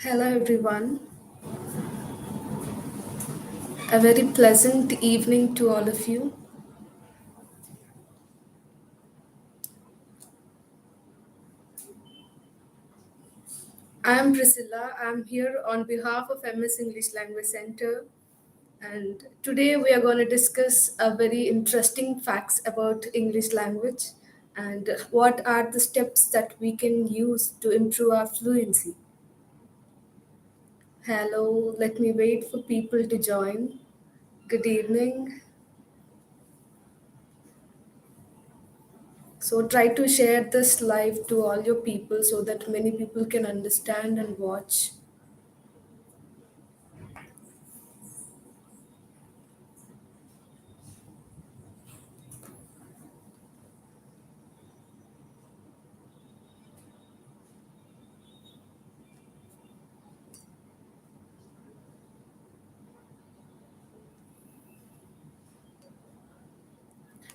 Hello, everyone. A very pleasant evening to all of you. I'm Priscilla. I'm here on behalf of MS English Language Center, and today we are going to discuss a very interesting facts about English language and what are the steps that we can use to improve our fluency. Hello, let me wait for people to join. Good evening. So try to share this live to all your people so that many people can understand and watch.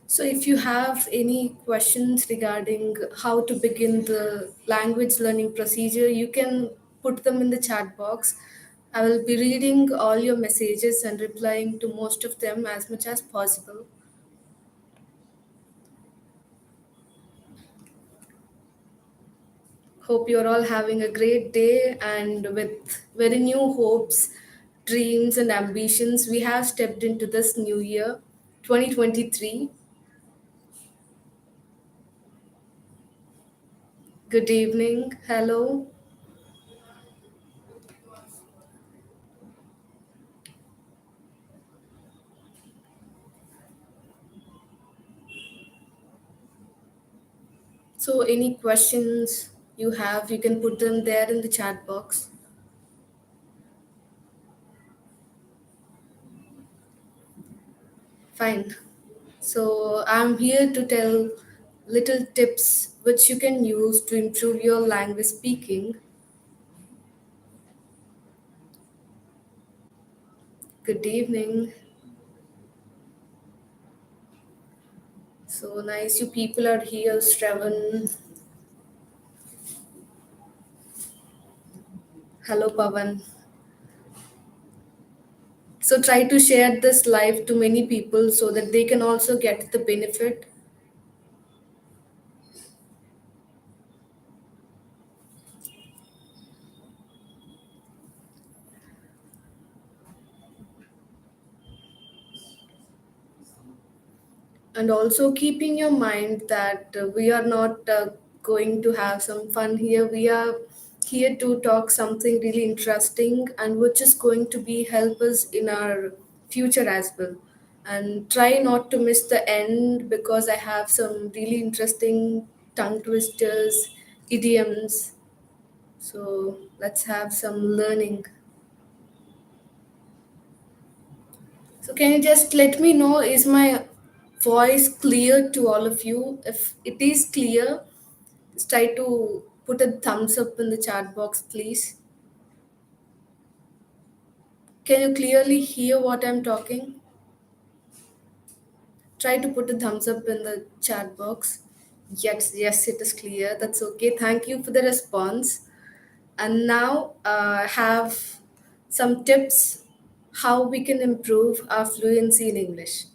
So, if you have any questions regarding how to begin the language learning procedure, you can put them in the chat box. I will be reading all your messages and replying to most of them as much as possible. Hope you're all having a great day and with very new hopes, dreams, and ambitions. We have stepped into this new year, 2023. Good evening. Hello. So, any questions you have, you can put them there in the chat box. Fine. So, I'm here to tell little tips which you can use to improve your language speaking. Good evening. So nice, you people are here, Shravan. Hello, Pavan. So, try to share this live to many people so that they can also get the benefit. And also keep in your mind that we are not going to have some fun here. We are here to talk something really interesting and which is going to be help us in our future as well. And try not to miss the end because I have some really interesting tongue twisters, idioms. So let's have some learning. So can you just let me know, is my voice clear to all of you? If it is clear, just try to put a thumbs up in the chat box, please. Can you clearly hear what I'm talking? Try to put a thumbs up in the chat box. Yes, yes, it is clear. That's okay. Thank you for the response. And now I have some tips how we can improve our fluency in English.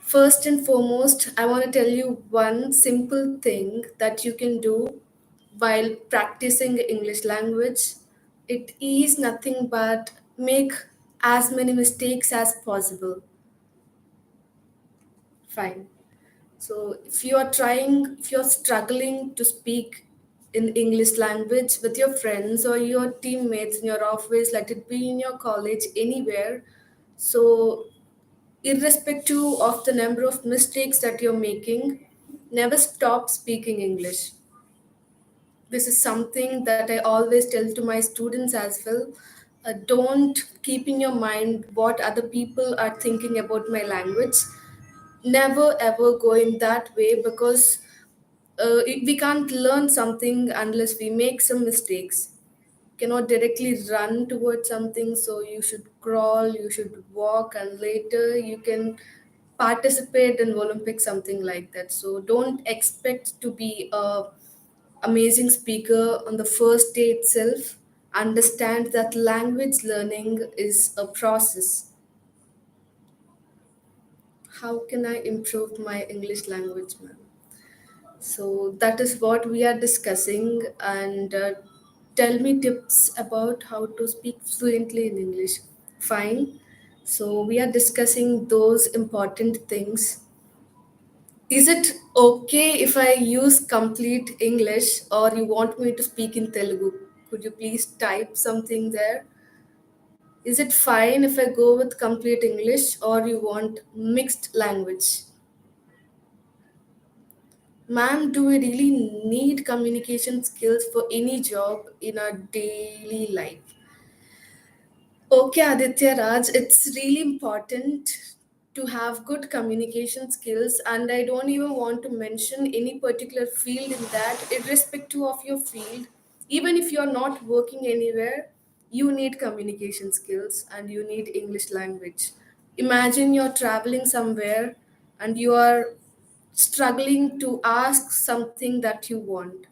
First and foremost, I want to tell you one simple thing that you can do while practicing English language. It is nothing but make as many mistakes as possible. Fine. So if you are struggling to speak in English language with your friends or your teammates in your office, let it be in your college, anywhere. So, irrespective of the number of mistakes that you're making, never stop speaking English. This is something that I always tell to my students as well. Don't keep in your mind what other people are thinking about my language. Never ever go in that way, because we can't learn something unless we make some mistakes. Cannot directly run towards something, so you should crawl, you should walk, and later you can participate in Olympics, something like that. So don't expect to be a amazing speaker on the first day itself. Understand that language learning is a process. How can I improve my English language, ma'am? So that is what we are discussing, and tell me tips about how to speak fluently in English. Fine. So we are discussing those important things. Is it okay if I use complete English, or you want me to speak in Telugu? Could you please type something there? Is it fine if I go with complete English, or you want mixed language? Ma'am, do we really need communication skills for any job in our daily life? Okay, Aditya Raj, it's really important to have good communication skills, and I don't even want to mention any particular field in that, irrespective of your field. Even if you're not working anywhere, you need communication skills and you need English language. Imagine you're traveling somewhere and you are struggling to ask something that you want.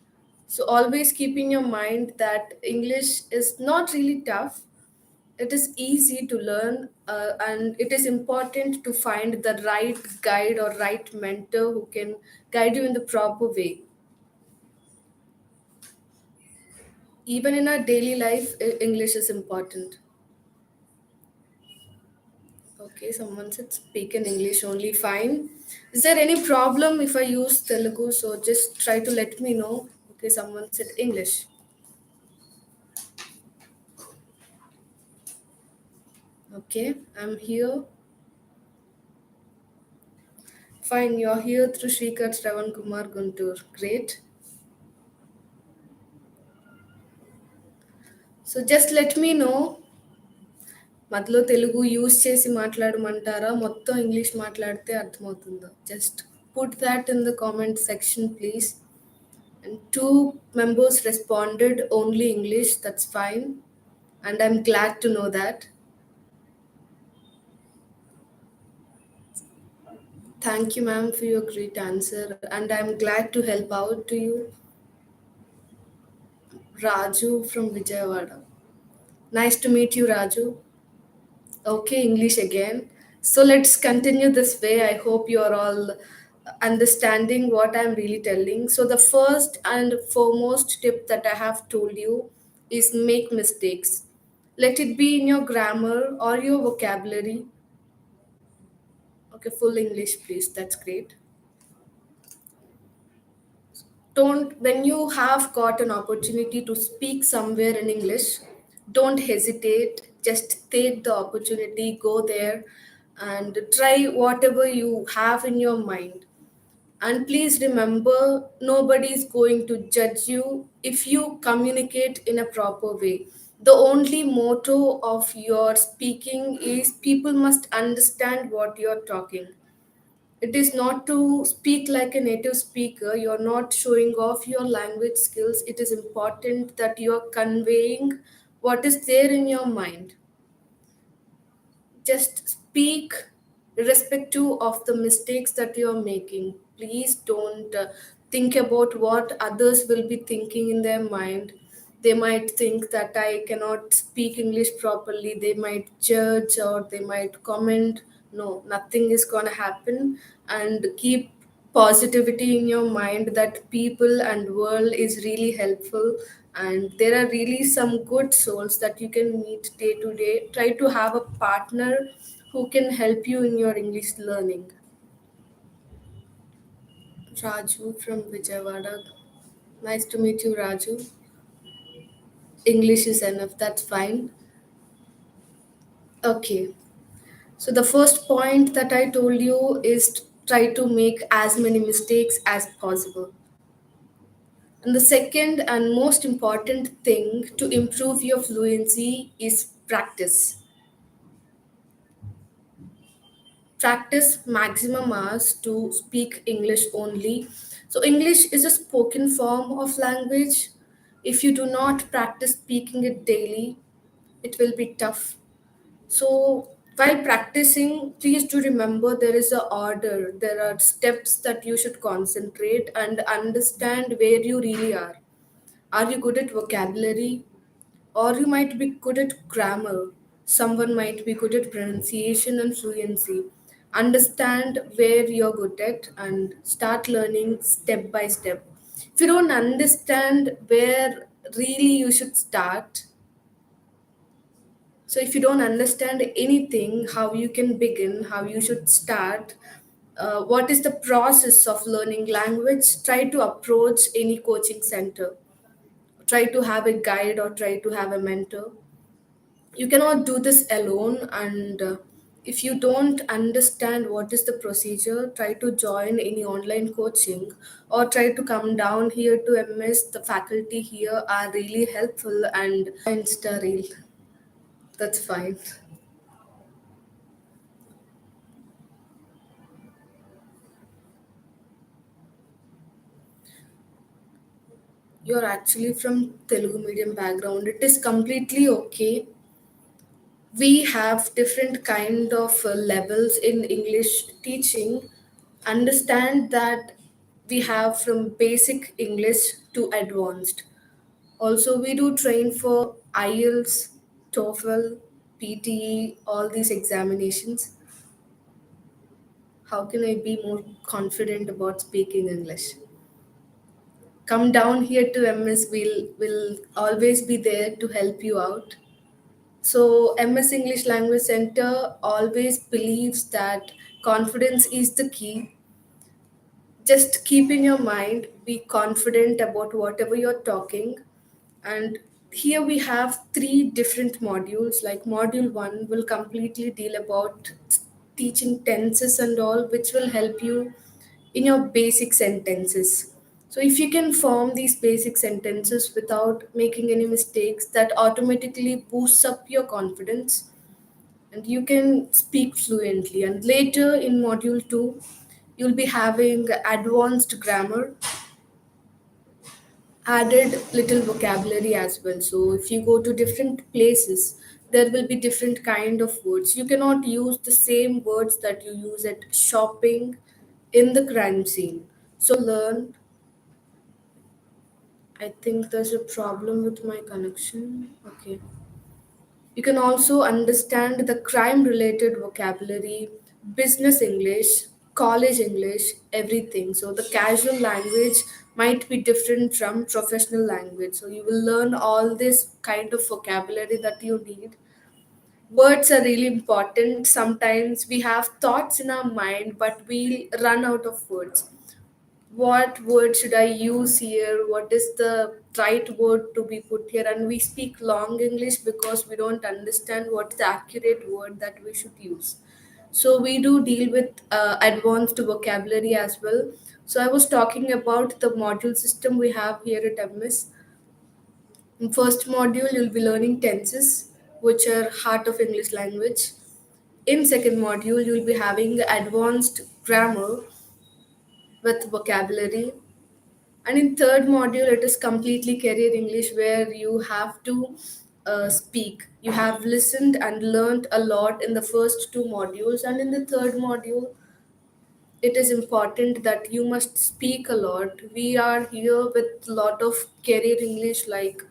So, always keep in your mind that English is not really tough, it is easy to learn, and it is important to find the right guide or right mentor who can guide you in the proper way. Even in our daily life, English is important. Okay, someone said speak in English only. Fine. Is there any problem if I use Telugu? So just try to let me know. Okay, someone said English. Okay, I'm here. Fine, you're here through Shrikar Shravan Kumar Guntur. Great. So just let me know, మధ్యలో Telugu use చేసి మాట్లాడమంటారా, మొత్తం English మాట్లాడితే అర్థమవుతుందో? Just put that in the comment section please. And two members responded only English, that's fine. And I'm glad to know that. Thank you, ma'am, for your great answer. And I'm glad to help out to you. Raju from Vijayawada. Nice to meet you, Raju. Okay, English again. So let's continue this way. I hope you're all understanding what I'm really telling. So, the first and foremost tip that I have told you is make mistakes. Let it be in your grammar or your vocabulary. Okay, full English, please. That's great. Don't, when you have got an opportunity to speak somewhere in English, don't hesitate. Just take the opportunity, go there, and try whatever you have in your mind. And please remember, nobody is going to judge you if you communicate in a proper way. The only motto of your speaking is people must understand what you're talking. It is not to speak like a native speaker. You're not showing off your language skills. It is important that you're conveying what is there in your mind. Just speak irrespective of the mistakes that you're making. Please don't think about what others will be thinking in their mind. They might think that I cannot speak English properly, they might judge or they might comment. No, nothing is going to happen. And keep positivity in your mind that people and world is really helpful, and there are really some good souls that you can meet day to day. Try to have a partner who can help you in your English learning. Raju from Vijayawada. Nice to meet you, Raju. English is enough, that's fine. Okay, so the first point that I told you is try to make as many mistakes as possible. And the second and most important thing to improve your fluency is practice. Practice maximum hours to speak English only. So, English is a spoken form of language. If you do not practice speaking it daily, it will be tough. So, while practicing, please do remember there is a order. There are steps that you should concentrate and understand where you really are. Are you good at vocabulary? Or you might be good at grammar. Someone might be good at pronunciation and fluency. Understand where you're good at and start learning step by step. If you don't understand where really you should start, so if you don't understand anything, how you can begin, how you should start, what is the process of learning language, try to approach any coaching center. Try to have a guide or try to have a mentor. You cannot do this alone, and if you don't understand what is the procedure, try to join any online coaching or try to come down here to ms. The faculty here are really helpful, and insta reel, that's fine. You're actually from Telugu medium background, it is completely okay. We have different kind of levels in English teaching. Understand that we have from basic English to advanced. Also we do train for IELTS, TOEFL, PTE, all these examinations. How can I be more confident about speaking English? Come down here to ms, we'll always be there to help you out. So, MS English Language Center always believes that confidence is the key. Just keep in your mind, be confident about whatever you're talking. And here we have three different modules. Like, module one will completely deal about teaching tenses and all, which will help you in your basic sentences. So, if you can form these basic sentences without making any mistakes, that automatically boosts up your confidence and you can speak fluently. And later in module 2, you'll be having advanced grammar, added little vocabulary as well. So if you go to different places, there will be different kind of words. You cannot use the same words that you use at shopping in the crime scene. So learn. I think there's a problem with my connection. Okay. You can also understand the crime related vocabulary, business English, college English, everything. So the casual language might be different from professional language. So you will learn all this kind of vocabulary that you need. Words are really important. Sometimes we have thoughts in our mind, but we run out of words. What word should I use here? What is the right word to be put here? And we speak long English because we don't understand what's the accurate word that we should use. So we do deal with advanced vocabulary as well. So I was talking about the module system we have here at MS. In first module, you'll be learning tenses, which are heart of English language. In second module, you'll be having advanced grammar with vocabulary. And in third module, it is completely career English where you have to speak. You have listened and learned a lot in the first two modules, and in the third module, it is important that you must speak a lot. We are here with a lot of career English, like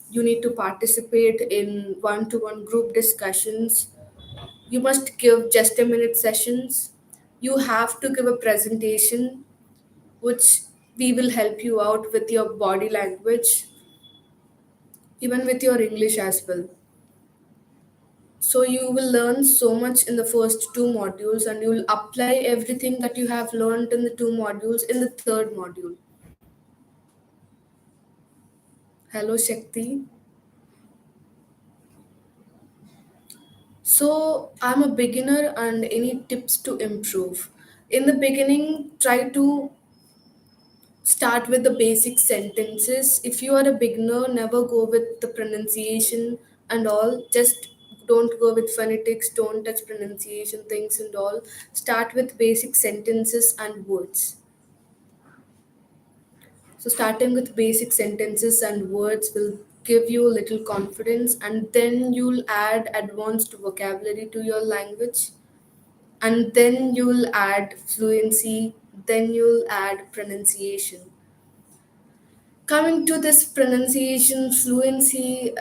you need to participate in one-to-one group discussions. You must give just a minute sessions. You have to give a presentation which we will help you out with your body language, even with your English as well. So you will learn so much in the first two modules and you will apply everything that you have learned in the two modules in the third module. Hello, Shakti. So, I'm a beginner and any tips to improve? In the beginning, try to start with the basic sentences. If you are a beginner, never go with the pronunciation and all. Just don't go with phonetics, don't touch pronunciation things and all. Start with basic sentences and words. So, starting with basic sentences and words will give you a little confidence, and then you'll add advanced vocabulary to your language, and then you'll add fluency, then you'll add pronunciation. Coming to this pronunciation fluency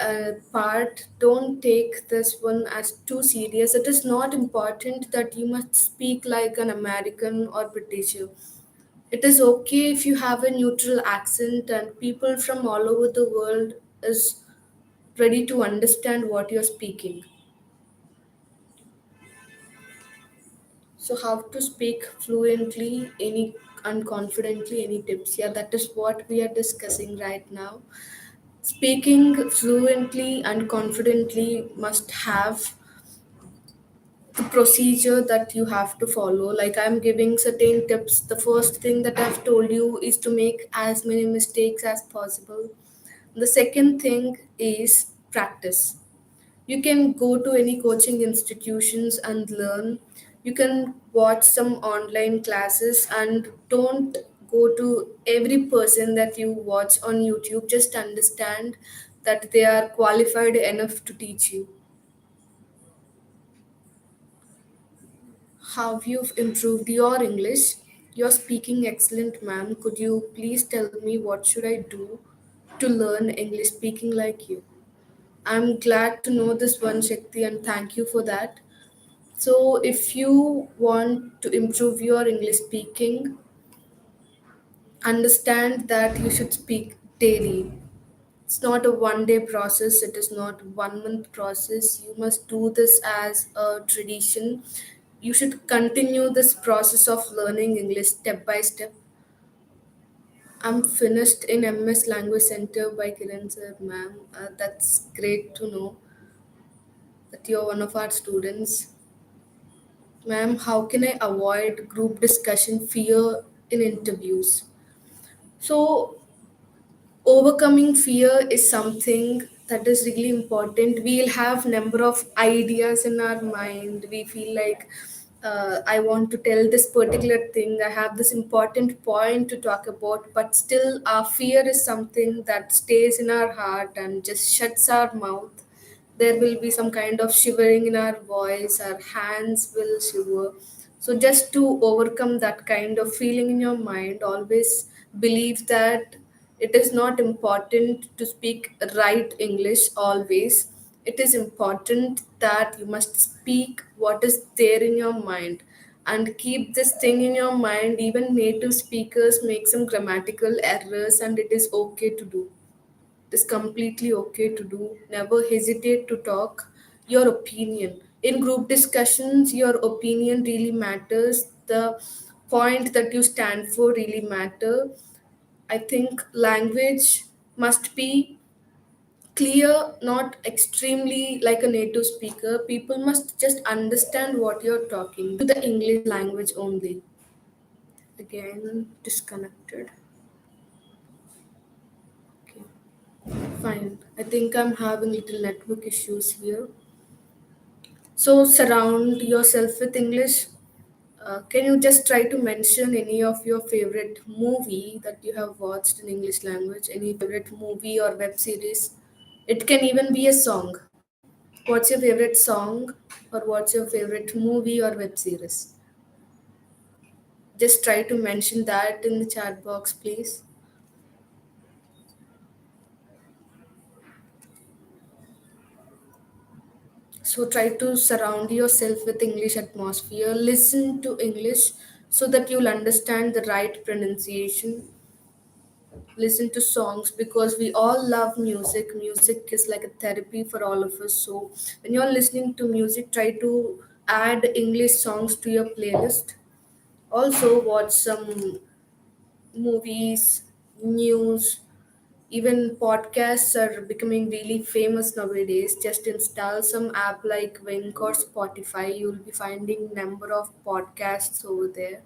part, don't take this one as too serious. It is not important that you must speak like an American or British. It is okay if you have a neutral accent and people from all over the world is ready to understand what you're speaking. So how to speak fluently, any and confidently, any tips? Yeah, that is what we are discussing right now. Speaking fluently and confidently must have the procedure that you have to follow. Like I'm giving certain tips. The first thing that I've told you is to make as many mistakes as possible. The second thing is practice. You can go to any coaching institutions and learn. You can watch some online classes and don't go to every person that you watch on YouTube. Just understand that they are qualified enough to teach you. How you've improved your English? You're speaking excellent, ma'am. Could you please tell me what should I do to learn English speaking like you? I'm glad to know this one, Shakti, and thank you for that. So, if you want to improve your English speaking, understand that you should speak daily. It's not a one day process, it is not 1 month process. You must do this as a tradition. You should continue this process of learning English step by step. I'm finished in MS Language Center by Kiran sir, ma'am. That's great to know that you're one of our students. Ma'am, how can I avoid group discussion fear in interviews? So, overcoming fear is something that is really important. We'll have number of ideas in our mind. We feel like I want to tell this particular thing. I have this important point to talk about, but still, our fear is something that stays in our heart and just shuts our mouth. There will be some kind of shivering in our voice, our hands will shiver. So, just to overcome that kind of feeling in your mind, always believe that it is not important to speak right English always. It is important that you must speak what is there in your mind and keep this thing in your mind. Even native speakers make some grammatical errors, and it is okay to do. It is completely okay to do. Never hesitate to talk your opinion. In group discussions, your opinion really matters. The point that you stand for really matter. I think language must be clear, not extremely like a native speaker. People must just understand what you're talking to the English language only. Again, disconnected. Okay, fine. I think I'm having little network issues here. So surround yourself with English. Can you just try to mention any of your favorite movie that you have watched in English language? Any favorite movie or web series? It can even be a song. What's your favorite song or what's your favorite movie or web series? Just try to mention that in the chat box, please. So try to surround yourself with English atmosphere. Listen to English so that you'll understand the right pronunciation. Listen to songs because we all love music. Music is like a therapy for all of us. So when you're listening to music, try to add English songs to your playlist. Also watch some movies, news, Even podcasts are becoming really famous nowadays. Just install some app like Wink or Spotify. You'll be finding number of podcasts over there.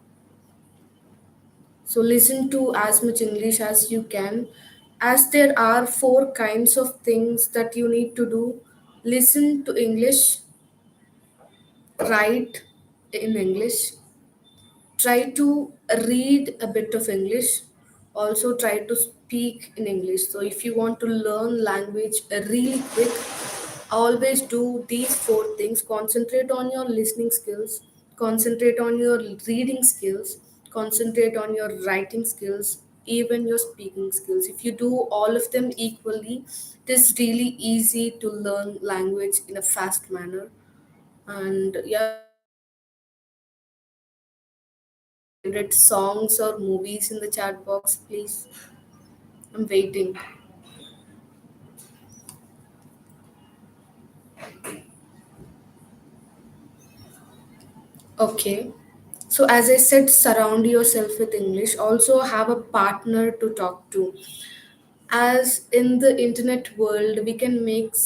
So listen to as much English as you can. As there are four kinds of things that you need to do: listen to English, write in English, try to read a bit of English, also try to speak in English. So if you want to learn language really quick, always do these four things: concentrate on your listening skills, concentrate on your reading skills, concentrate on your writing skills, even your speaking skills. If you do all of them equally, it is really easy to learn language in a fast manner. And yeah, favorite songs or movies in the chat box, please. I'm waiting. Okay. So, as I said, surround yourself with English. Also, have a partner to talk to. As in the internet world, we can make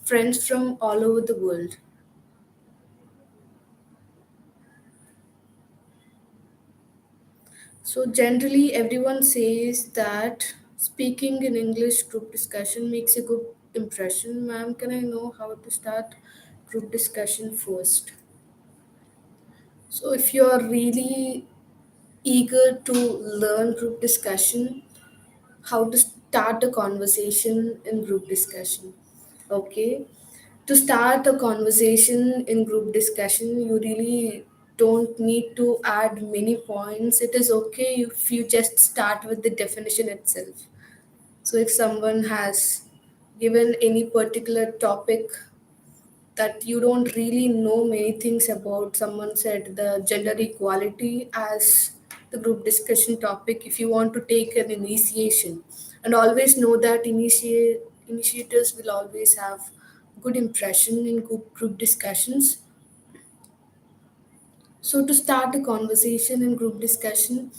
friends from all over the world. So, generally, everyone says that speaking in English group discussion makes a good impression. Ma'am, can I know how to start group discussion first? So, if you are really eager to learn group discussion, how to start a conversation in group discussion. Okay, to start a conversation in group discussion, you really don't need to add many points. It is okay if you just start with the definition itself. So if someone has given any particular topic that you don't really know many things about, someone said the gender equality as the group discussion topic, if you want to take an initiation, and always know that initiators will always have good impression in group discussions. So to start a conversation in group discussion,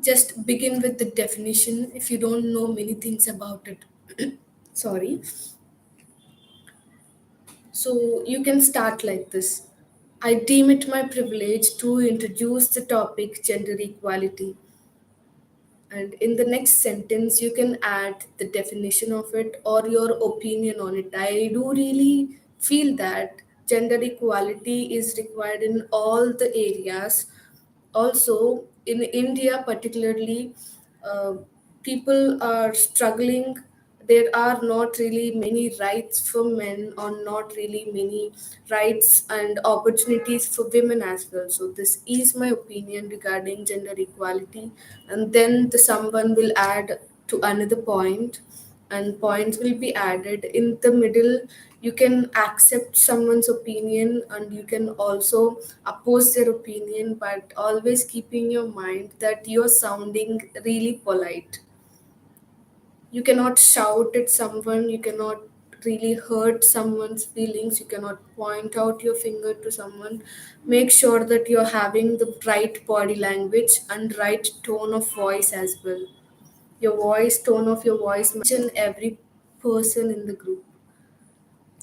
just begin with the definition if you don't know many things about it. Sorry. So you can start like this: I deem it my privilege to introduce the topic gender equality. And in the next sentence, you can add the definition of it or your opinion on it. I do really feel that gender equality is required in all the areas. Also, in India, particularly, uh, people are struggling. There are not really many rights for men, or not really many rights and opportunities for women as well. So, this is my opinion regarding gender equality. And then the someone will add to another point, and points will be added in the middle. You can accept someone's opinion and you can also oppose their opinion, but always keep in your mind that you're sounding really polite. You cannot shout at someone, you cannot really hurt someone's feelings, you cannot point out your finger to someone. Make sure that you're having the right body language and right tone of voice as well. Your voice, tone of your voice, mention every person in the group.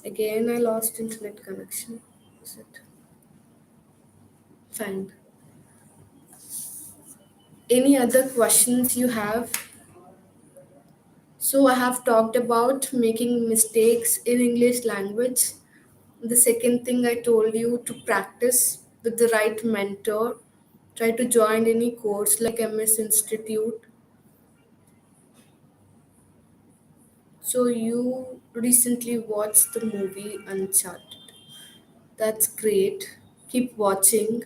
Again, I lost internet connection. Is it fine? Any other questions you have? So I have talked about making mistakes in English language. The second thing I told you, to practice with the right mentor. Try to join any course like MS Institute. So you recently watched the movie Uncharted. That's great. Keep watching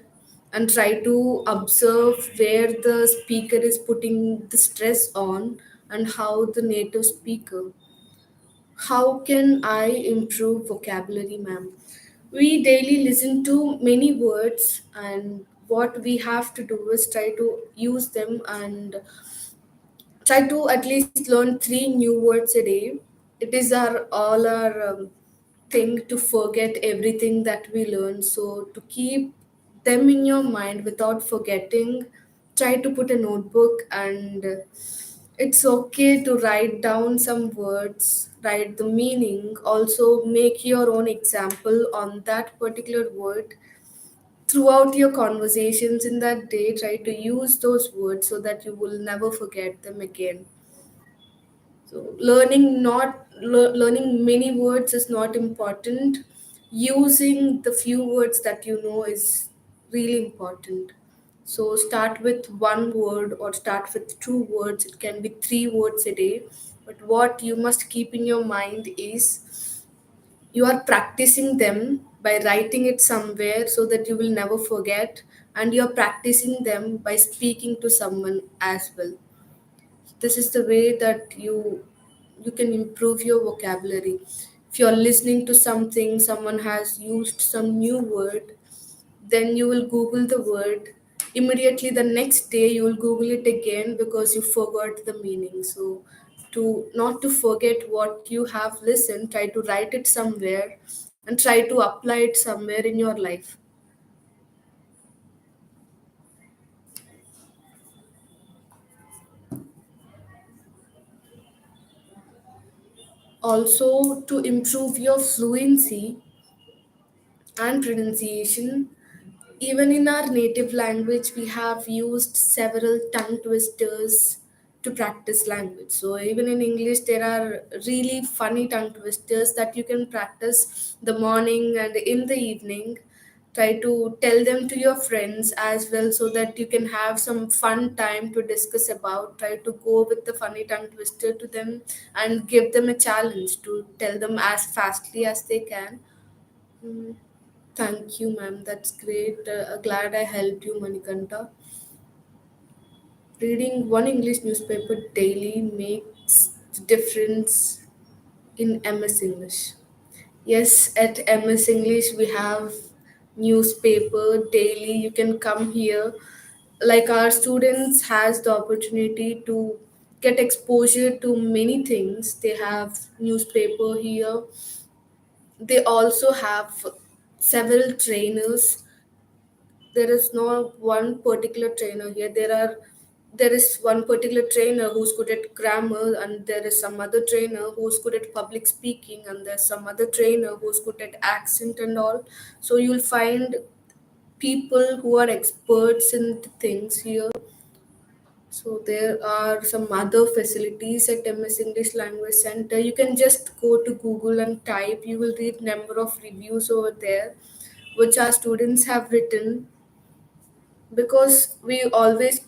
and try to observe where the speaker is putting the stress on and how the native speaker. How can I improve vocabulary, ma'am? We daily listen to many words, and what we have to do is try to use them and try to at least learn three new words a day. It is our thing to forget everything that we learn. So to keep them in your mind without forgetting, try to put a notebook and It's okay to write down some words, write the meaning, also make your own example on that particular word. Throughout your conversations in that day, try to use those words so that you will never forget them again. So learning many words is not important. Using the few words that you know is really important. So start with one word or start with two words. It can be three words a day. But what you must keep in your mind is you are practicing them by writing it somewhere so that you will never forget, and you're practicing them by speaking to someone as well. This is the way that you can improve your vocabulary. If you're listening to something, someone has used some new word, then you will google the word. Immediately the next day you will google it again because you forgot the meaning. So to not to forget what you have listened, try to write it somewhere and try to apply it somewhere in your life. Also, to improve your fluency and pronunciation, even in our native language, we have used several tongue twisters to practice language. So, even in English, there are really funny tongue twisters that you can practice the morning and in the evening. Try to tell them to your friends as well so that you can have some fun time to discuss about. Try to go with the funny tongue twister to them and give them a challenge to tell them as fastly as they can. Mm, Thank you, ma'am. That's great. Glad I helped you, Manikanta. Reading one English newspaper daily makes difference in MS English. Yes, at MS English we have newspaper daily. You can come here. Like our students has the opportunity to get exposure to many things. They have newspaper here. They also have several trainers. There is no one particular trainer here. There is one particular trainer who's good at grammar, and there is some other trainer who's good at public speaking, and there's some other trainer who's good at accent and all. So you'll find people who are experts in the things here. So there are some other facilities at MS English Language Center. You can just go to Google and type. You will read number of reviews over there, which our students have written, because we always